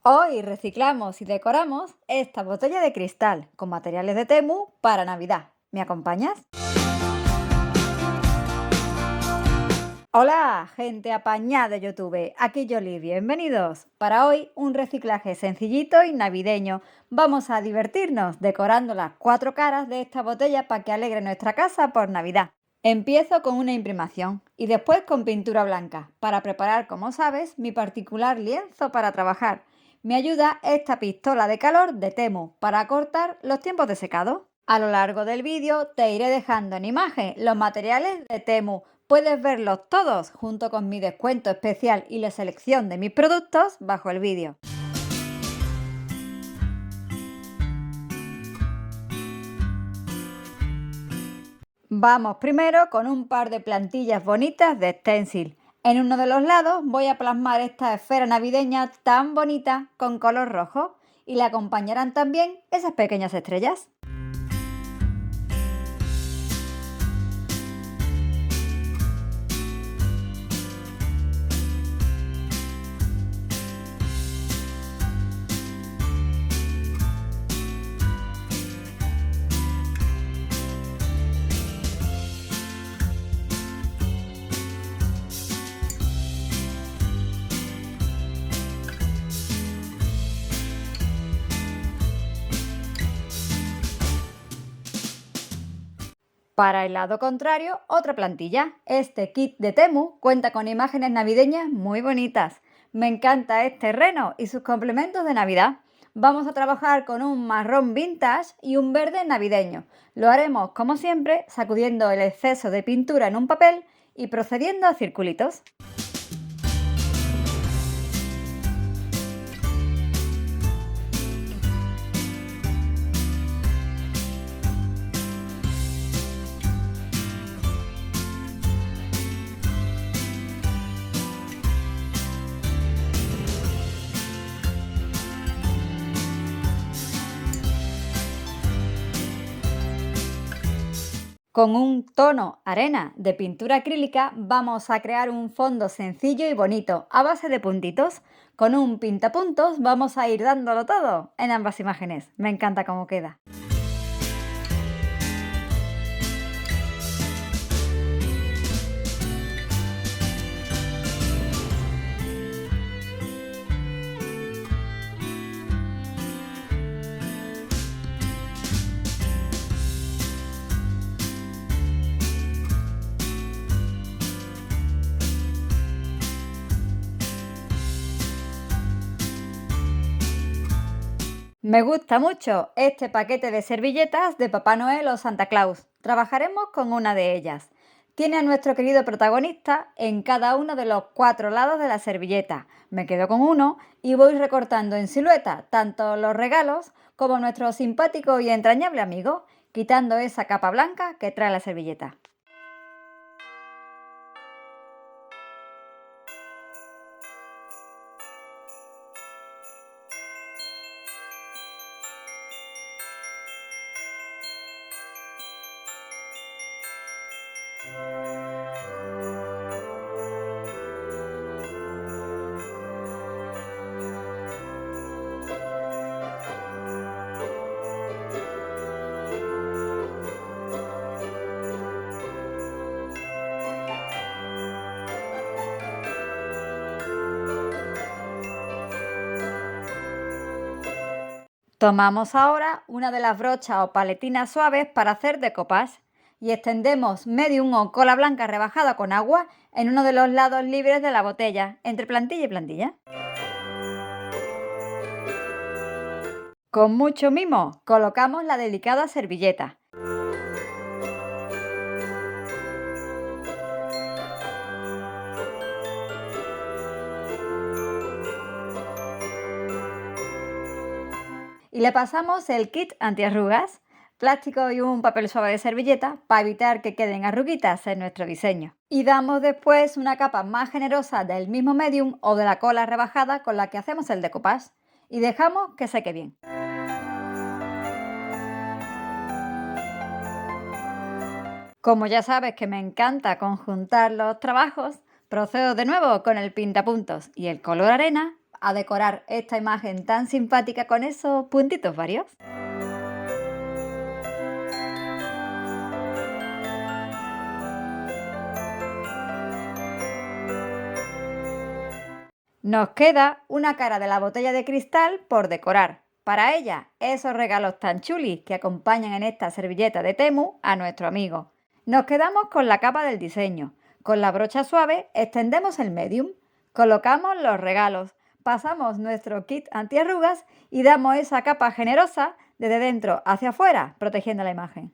Hoy reciclamos y decoramos esta botella de cristal con materiales de Temu para Navidad. ¿Me acompañas? Hola, gente apañada de YouTube. Aquí Yoli, bienvenidos. Para hoy un reciclaje sencillito y navideño. Vamos a divertirnos decorando las cuatro caras de esta botella para que alegre nuestra casa por Navidad. Empiezo con una imprimación y después con pintura blanca para preparar, como sabes, mi particular lienzo para trabajar. Me ayuda esta pistola de calor de Temu para cortar los tiempos de secado. A lo largo del vídeo te iré dejando en imagen los materiales de Temu. Puedes verlos todos junto con mi descuento especial y la selección de mis productos bajo el vídeo. Vamos primero con un par de plantillas bonitas de stencil. En uno de los lados voy a plasmar esta esfera navideña tan bonita con color rojo y le acompañarán también esas pequeñas estrellas. Para el lado contrario, otra plantilla. Este kit de Temu cuenta con imágenes navideñas muy bonitas. Me encanta este reno y sus complementos de Navidad. Vamos a trabajar con un marrón vintage y un verde navideño. Lo haremos, como siempre, sacudiendo el exceso de pintura en un papel y procediendo a circulitos. Con un tono arena de pintura acrílica vamos a crear un fondo sencillo y bonito a base de puntitos. Con un pintapuntos vamos a ir dándolo todo en ambas imágenes. Me encanta cómo queda. Me gusta mucho este paquete de servilletas de Papá Noel o Santa Claus. Trabajaremos con una de ellas. Tiene a nuestro querido protagonista en cada uno de los cuatro lados de la servilleta. Me quedo con uno y voy recortando en silueta tanto los regalos como nuestro simpático y entrañable amigo, quitando esa capa blanca que trae la servilleta. Tomamos ahora una de las brochas o paletinas suaves para hacer decoupage y extendemos medium o cola blanca rebajada con agua en uno de los lados libres de la botella, entre plantilla y plantilla. Con mucho mimo colocamos la delicada servilleta. Y le pasamos el kit antiarrugas, plástico y un papel suave de servilleta para evitar que queden arruguitas en nuestro diseño. Y damos después una capa más generosa del mismo medium o de la cola rebajada con la que hacemos el decoupage y dejamos que seque bien. Como ya sabes que me encanta conjuntar los trabajos, procedo de nuevo con el pintapuntos y el color arena a decorar esta imagen tan simpática con esos puntitos varios. Nos queda una cara de la botella de cristal por decorar. Para ella, esos regalos tan chulis que acompañan en esta servilleta de Temu a nuestro amigo. Nos quedamos con la capa del diseño. Con la brocha suave extendemos el medium, colocamos los regalos, pasamos nuestro kit antiarrugas y damos esa capa generosa desde dentro hacia afuera, protegiendo la imagen.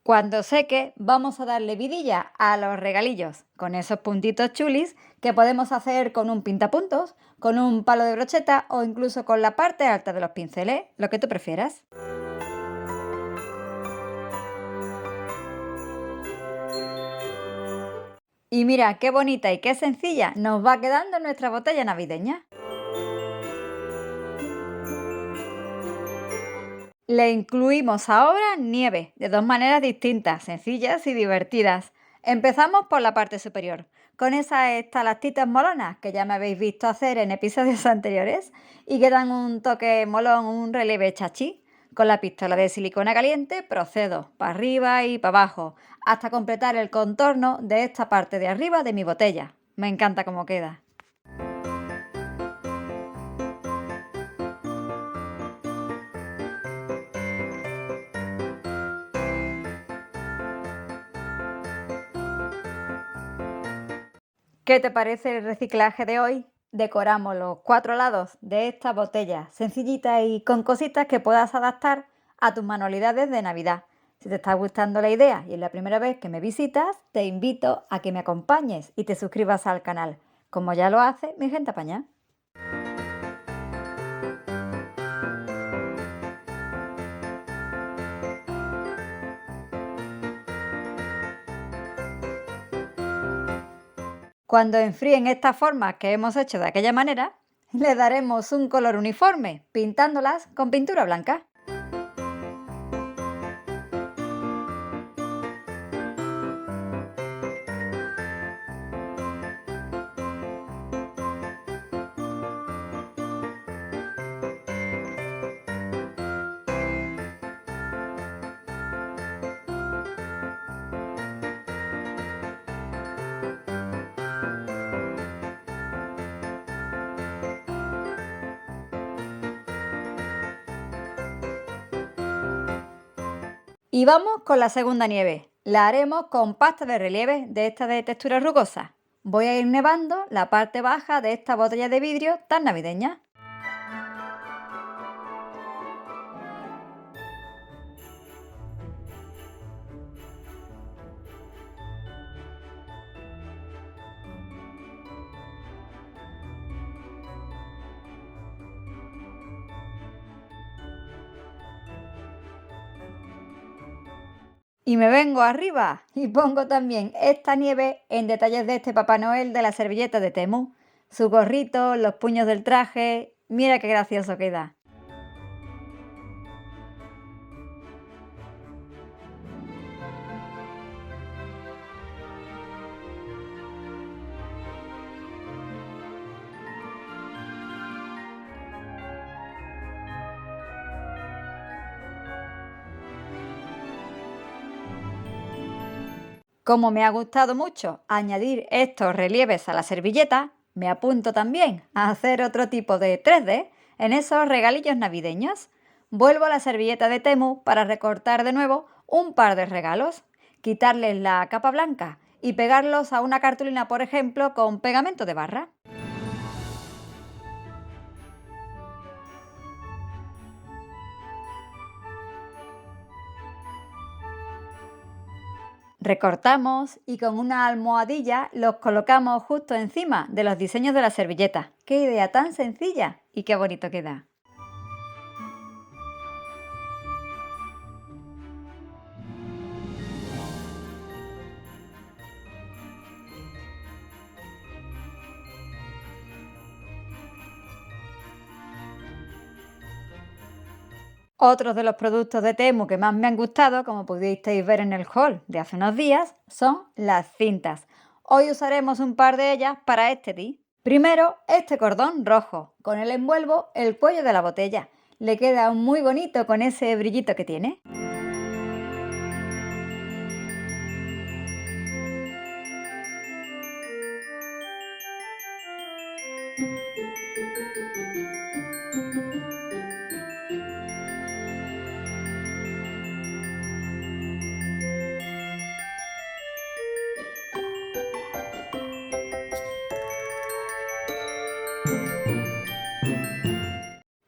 Cuando seque, vamos a darle vidilla a los regalillos con esos puntitos chulis que podemos hacer con un pintapuntos, con un palo de brocheta o incluso con la parte alta de los pinceles, lo que tú prefieras. Y mira qué bonita y qué sencilla nos va quedando nuestra botella navideña. Le incluimos ahora nieve, de dos maneras distintas, sencillas y divertidas. Empezamos por la parte superior, con esas estalactitas molonas que ya me habéis visto hacer en episodios anteriores y que dan un toque molón, un relieve chachí. Con la pistola de silicona caliente procedo para arriba y para abajo, hasta completar el contorno de esta parte de arriba de mi botella. Me encanta cómo queda. ¿Qué te parece el reciclaje de hoy? Decoramos los cuatro lados de esta botella sencillita y con cositas que puedas adaptar a tus manualidades de Navidad. Si te está gustando la idea y es la primera vez que me visitas, te invito a que me acompañes y te suscribas al canal, como ya lo hace mi gente apañada. Cuando enfríen estas formas que hemos hecho de aquella manera, le daremos un color uniforme, pintándolas con pintura blanca. Y vamos con la segunda nieve. La haremos con pasta de relieve de esta de textura rugosa. Voy a ir nevando la parte baja de esta botella de vidrio tan navideña. Y me vengo arriba y pongo también esta nieve en detalles de este Papá Noel de la servilleta de Temu. Su gorrito, los puños del traje, mira qué gracioso queda. Como me ha gustado mucho añadir estos relieves a la servilleta, me apunto también a hacer otro tipo de 3D en esos regalillos navideños. Vuelvo a la servilleta de Temu para recortar de nuevo un par de regalos, quitarles la capa blanca y pegarlos a una cartulina, por ejemplo, con pegamento de barra. Recortamos y con una almohadilla los colocamos justo encima de los diseños de la servilleta. ¡Qué idea tan sencilla! Y qué bonito queda. Otros de los productos de Temu que más me han gustado, como pudisteis ver en el haul de hace unos días, son las cintas. Hoy usaremos un par de ellas para este tip. Primero, este cordón rojo. Con él envuelvo el cuello de la botella. Le queda muy bonito con ese brillito que tiene.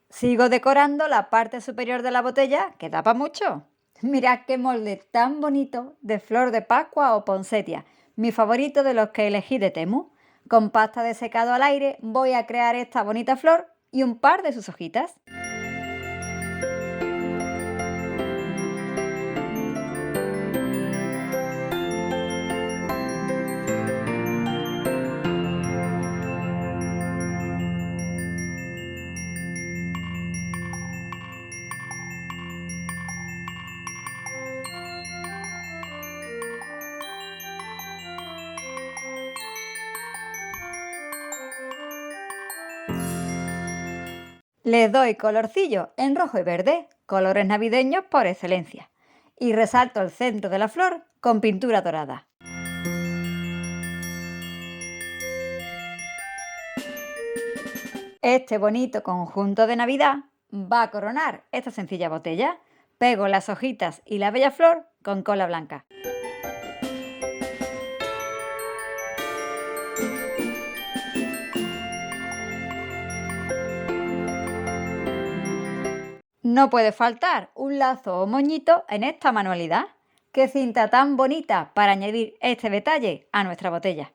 Sigo decorando la parte superior de la botella, que da para mucho. Mirad qué molde tan bonito de flor de pascua o poinsettia, mi favorito de los que elegí de Temu. Con pasta de secado al aire voy a crear esta bonita flor y un par de sus hojitas. Les doy colorcillo en rojo y verde, colores navideños por excelencia. Y resalto el centro de la flor con pintura dorada. Este bonito conjunto de Navidad va a coronar esta sencilla botella. Pego las hojitas y la bella flor con cola blanca. No puede faltar un lazo o moñito en esta manualidad. ¡Qué cinta tan bonita para añadir este detalle a nuestra botella!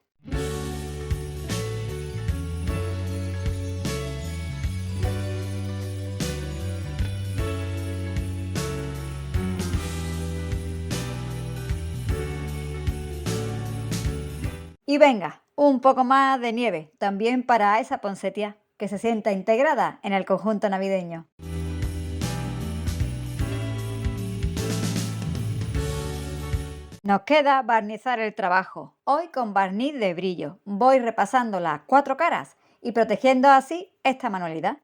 Y venga, un poco más de nieve, también para esa poinsettia, que se sienta integrada en el conjunto navideño. Nos queda barnizar el trabajo, hoy con barniz de brillo. Voy repasando las 4 caras y protegiendo así esta manualidad.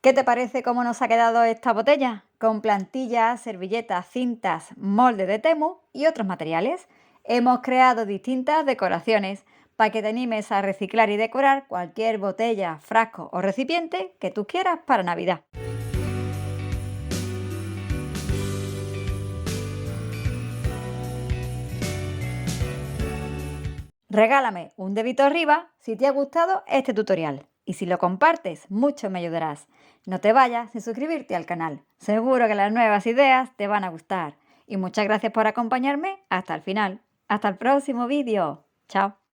¿Qué te parece cómo nos ha quedado esta botella? Con plantillas, servilletas, cintas, molde de Temu y otros materiales. Hemos creado distintas decoraciones para que te animes a reciclar y decorar cualquier botella, frasco o recipiente que tú quieras para Navidad. Regálame un dedito arriba si te ha gustado este tutorial y si lo compartes mucho me ayudarás. No te vayas sin suscribirte al canal, seguro que las nuevas ideas te van a gustar. Y muchas gracias por acompañarme hasta el final. Hasta el próximo vídeo. Chao.